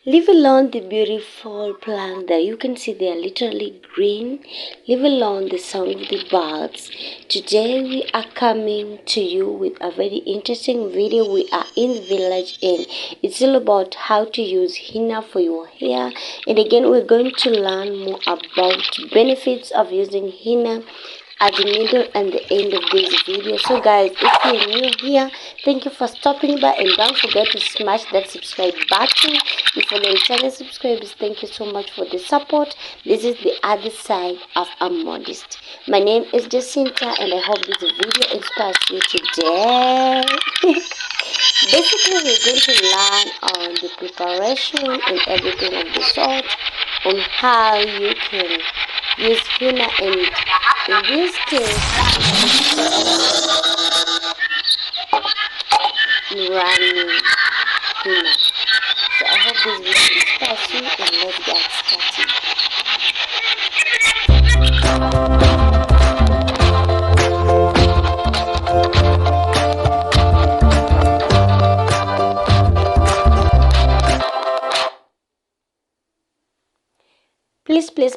Leave alone the beautiful plant that you can see they are literally green. Leave alone the sound of the birds. Today we are coming to you with a very interesting video. We are in the village and it's all about how to use henna for your hair. And again, we're going to learn more about benefits of using henna at the middle and the end of this video. So guys, if you're new here, thank you for stopping by and don't forget to smash that subscribe button. If you're channel subscribers, thank you so much for the support. This is the other side of a modest. My name is Jacinta and I hope this video inspires you today. Basically, we're going to learn on the preparation and everything of the sort, on how you can use henna, and in this case running henna. So I hope this video inspires you and let's get started.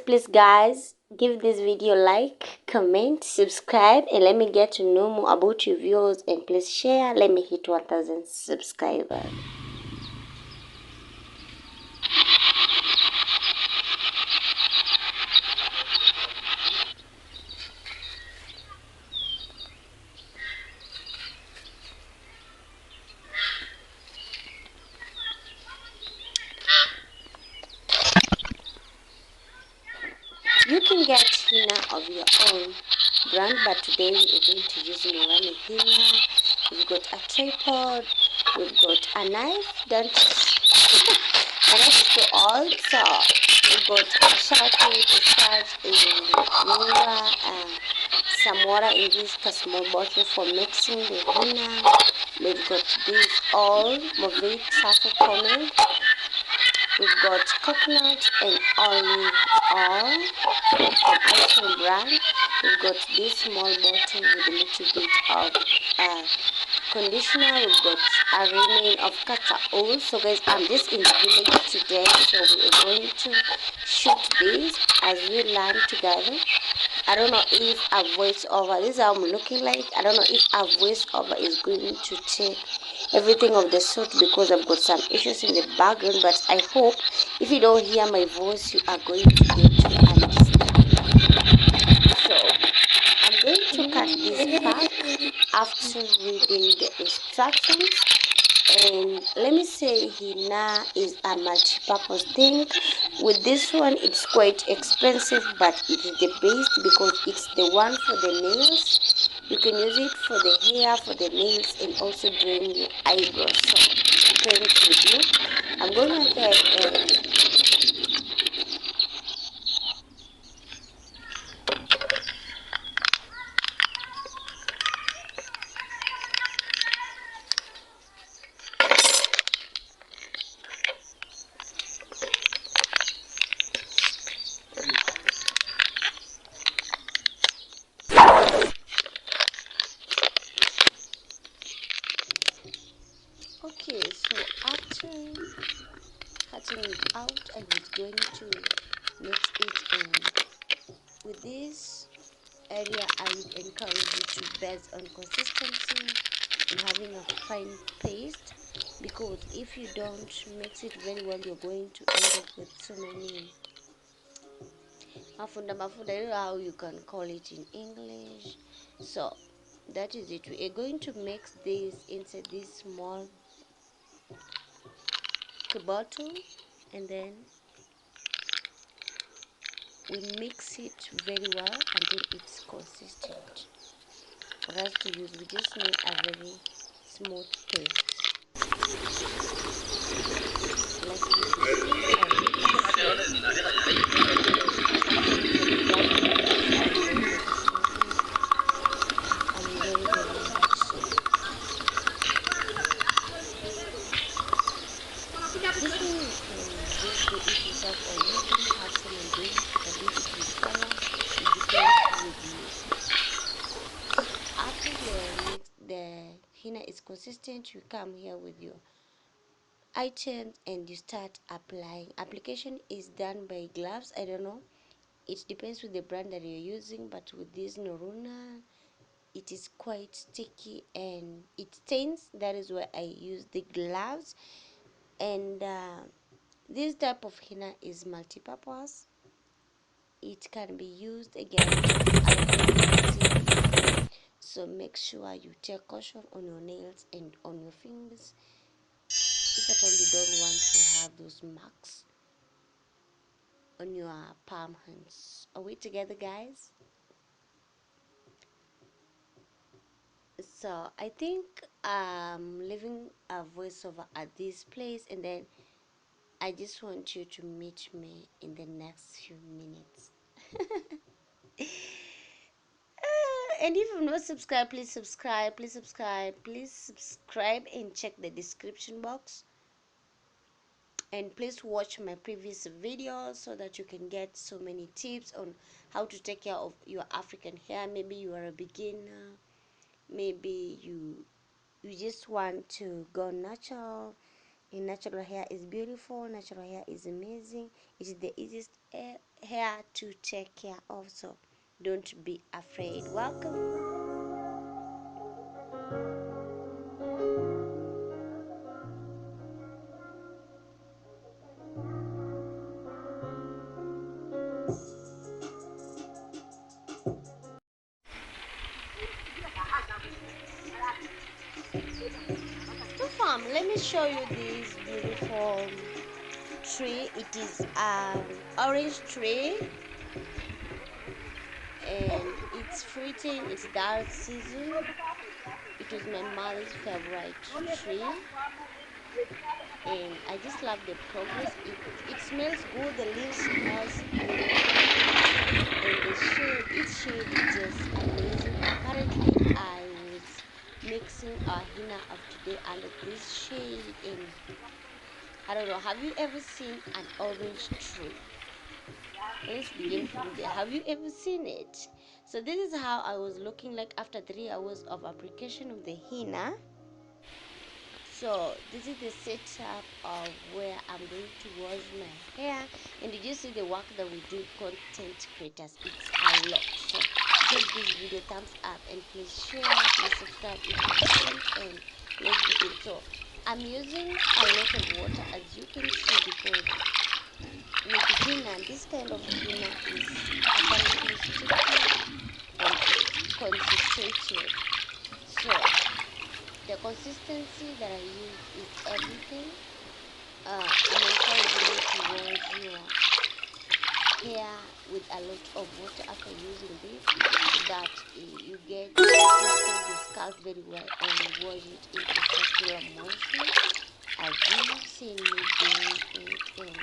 Please guys, give this video like, comment, subscribe, and let me get to know more about your views, and please share. Let me hit 1000 subscribers. You can get henna of your own brand, but today we are going to use Morani henna. We've got a tripod, we've got a knife, a knife is too old, so we've got a sharpie, a starch, a mirror, some water in this small bottle for mixing the henna. We've got this all Movit sulfur pomade. We've got coconut and olive oil from Iceland brand. We've got this small bottle with a little bit of conditioner. We've got a remain of castor oil. So guys, I'm just in the village today, so we are going to shoot this as we learn together. I don't know if a voiceover, this is how I'm looking like. I don't know if a voiceover is going to take everything of the sort because I've got some issues in the background, but I hope if you don't hear my voice, you are going to get to understand. So I'm going to cut this pack after reading the instructions. And let me say, henna is a multi-purpose thing. With this one, it's quite expensive, but it is the best because it's the one for the nails. You can use it for the hair, for the nails, and also doing your eyebrows. So depends with you. I'm going ahead and okay, so after cutting it out, I was going to mix it in. With this area, I would encourage you to base on consistency and having a fine paste, because if you don't mix it very well, you're going to end up with so many mafunda, I don't know how you can call it in English. So that is it. We are going to mix this inside this small bottle, and then we mix it very well until it's consistent for us to use. We just need a very smooth paste like this way you can just do it yourself, or you can have someone do it, but do it with color. It depends with you. After the henna is consistent, you come here with your items and you start applying. Application is done by gloves. I don't know, it depends with the brand that you're using, but with this Noruna, it is quite sticky and it stains. That is why I use the gloves. And this type of henna is multi-purpose. It can be used against acne, so make sure you take caution on your nails and on your fingers if at all you don't want to have those marks on your palm hands. Are we together, guys? So I think I'm leaving a voiceover at this place, and then I just want you to meet me in the next few minutes. And if you've not subscribed, please subscribe, please subscribe, please subscribe, and check the description box, and please watch my previous videos so that you can get so many tips on how to take care of your African hair. Maybe you are a beginner, maybe you just want to go natural, and natural hair is beautiful, natural hair is amazing, it is the easiest hair to take care of, so don't be afraid. Welcome. So fam, let me show you this beautiful tree. It is an orange tree and it's fruiting, it's dark season. It was my mother's favorite tree and I just love the progress. It smells good, the leaves smells good, and the shade, its shade is just amazing. Apparently I was mixing a henna of today under this shade, and I don't know, have you ever seen an orange tree? Let's begin from there. Have you ever seen it? So this is how I was looking like after 3 hours of application of the henna. So this is the setup of where I'm going to wash my hair, and did you see the work that we do, content creators? It's a lot. So give this video thumbs up and please share, please subscribe if you can, and let's begin. So I'm using a lot of water, as you can see, because with henna, this kind of henna is apparently sticky and concentrated. So the consistency that I use is everything. I'm encouraging you to wash your hair with a lot of water after using this, that you get to the scalp very well and wash it in a circular motion as you've seen me doing it. And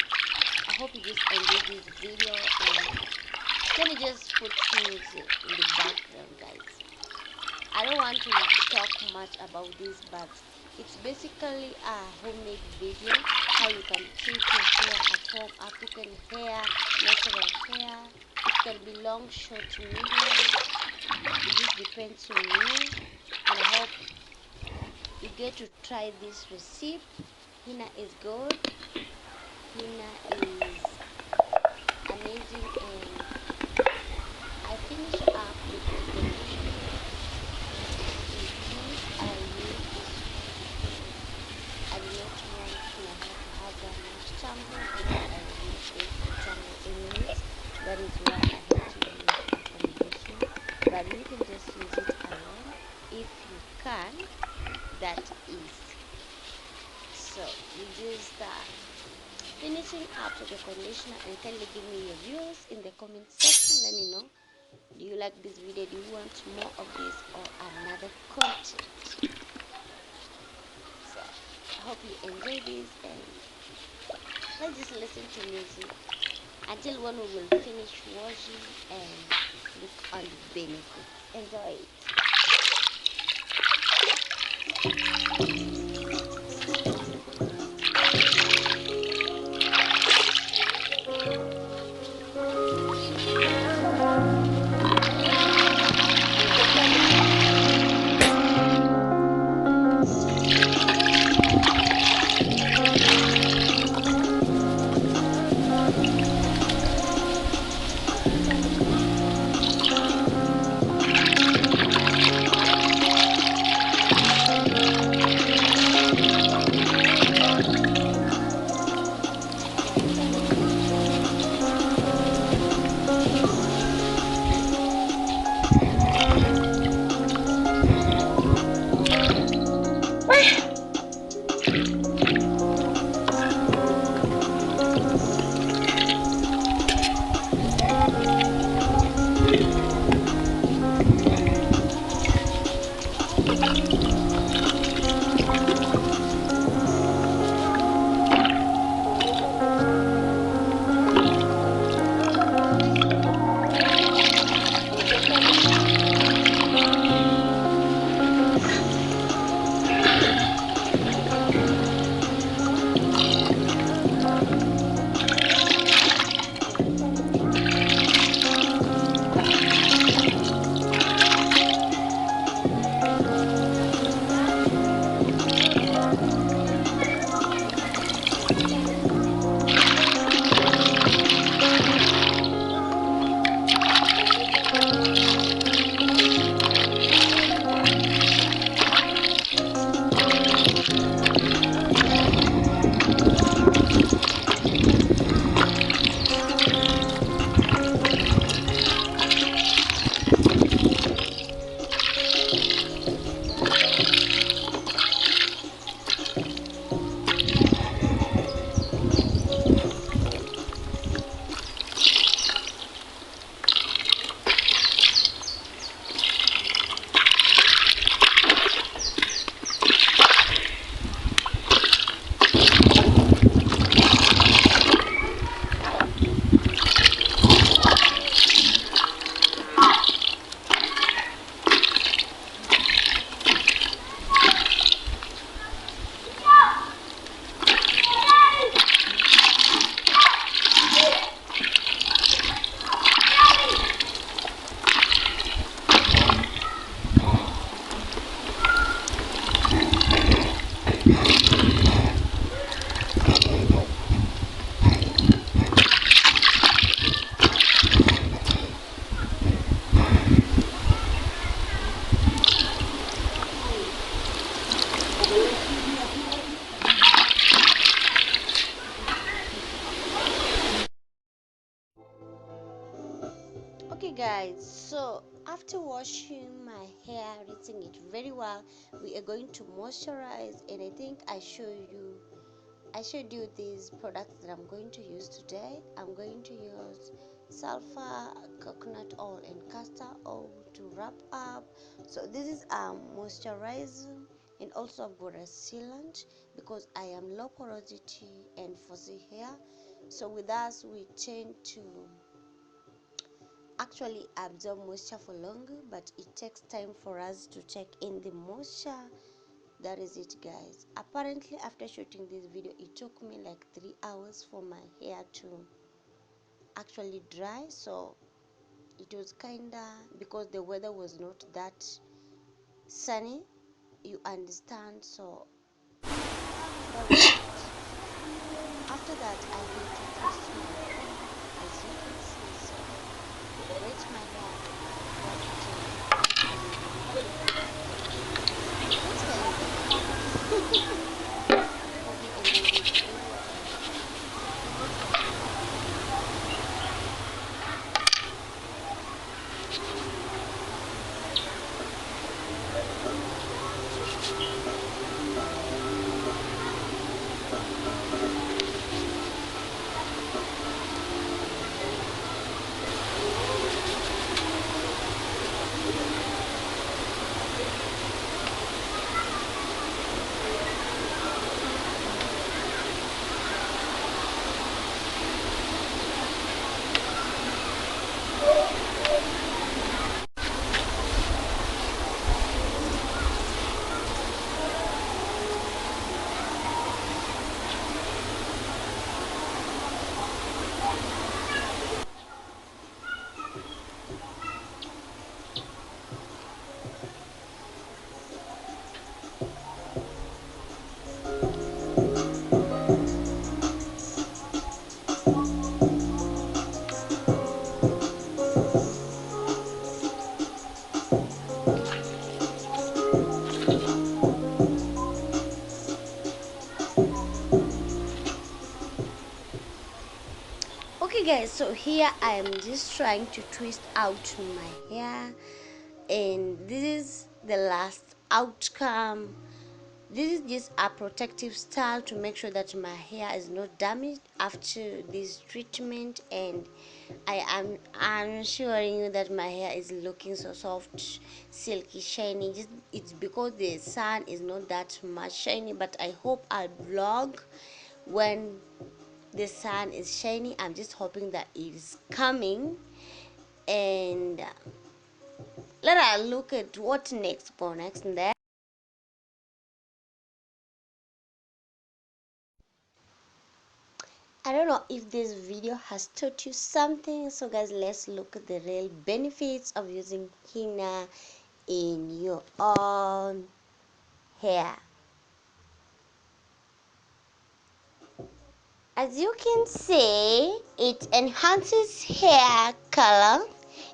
I hope you just enjoyed this video, and let me just put music in the background, guys. I don't want to talk much about this, but it's basically a homemade video, how you can treat your hair at home, African hair, natural hair. It can be long, short, medium. It just depends on you, and I hope you get to try this recipe. Henna is good, henna is amazing, and I finish up with the conditioner. I do not want my hair to have that much shampoo, and I will not going to tangle anyways. That is why I have to use a conditioner, but you can just use it alone if you can. That is. So you just finishing up with the conditioner, and kindly give me your views in the comment section. Let me know. Do you like this video? Do you want more of this or another content? So I hope you enjoy this, and let's just listen to music until when we will finish washing and look on the benefits. Enjoy it. guys, so after washing my hair, rinsing it very well, we are going to moisturize. And I think I showed you these products that I'm going to use today. I'm going to use sulfur, coconut oil, and castor oil to wrap up. So this is moisturizer, and also I've got a sealant because I am low porosity and fuzzy hair. So with us, we tend to actually absorb moisture for longer, but it takes time for us to take in the moisture. That is it, guys. Apparently after shooting this video, it took me like 3 hours for my hair to actually dry. So it was kinda, because the weather was not that sunny, you understand. So that was it. After that, I need to twist my hair, as you can see. So wet my hair, okay guys, so here I am just trying to twist out my hair, and this is the last outcome. This is just a protective style to make sure that my hair is not damaged after this treatment. And I'm assuring you that my hair is looking so soft, silky, shiny. Just it's because the sun is not that much shiny, but I hope I'll vlog when the sun is shiny. I'm just hoping that it is coming. And let us look at what next for next. And then I don't know if this video has taught you something. So guys, let's look at the real benefits of using henna in your own hair. As you can see, it enhances hair color,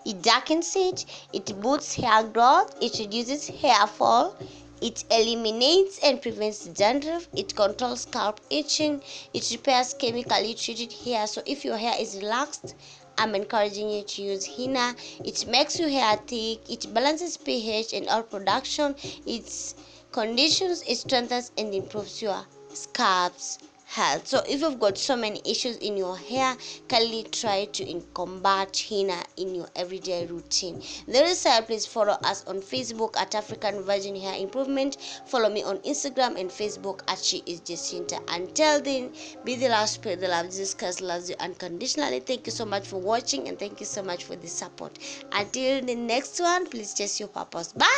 it darkens it boosts hair growth, it reduces hair fall, it eliminates and prevents dandruff, it controls scalp itching, it repairs chemically treated hair. So if your hair is relaxed, I'm encouraging you to use henna. It makes your hair thick, it balances pH and oil production, it conditions, it strengthens and improves your scalp's health. So if you've got so many issues in your hair, kindly try to combat henna in your everyday routine. There is please follow us on Facebook at African Virgin Hair Improvement. Follow me on Instagram and Facebook at Sheisjacinta. Until then, be the last spirit, the love Jesus Christ loves you unconditionally. Thank you so much for watching, and thank you so much for the support. Until the next one, please chase your purpose. Bye.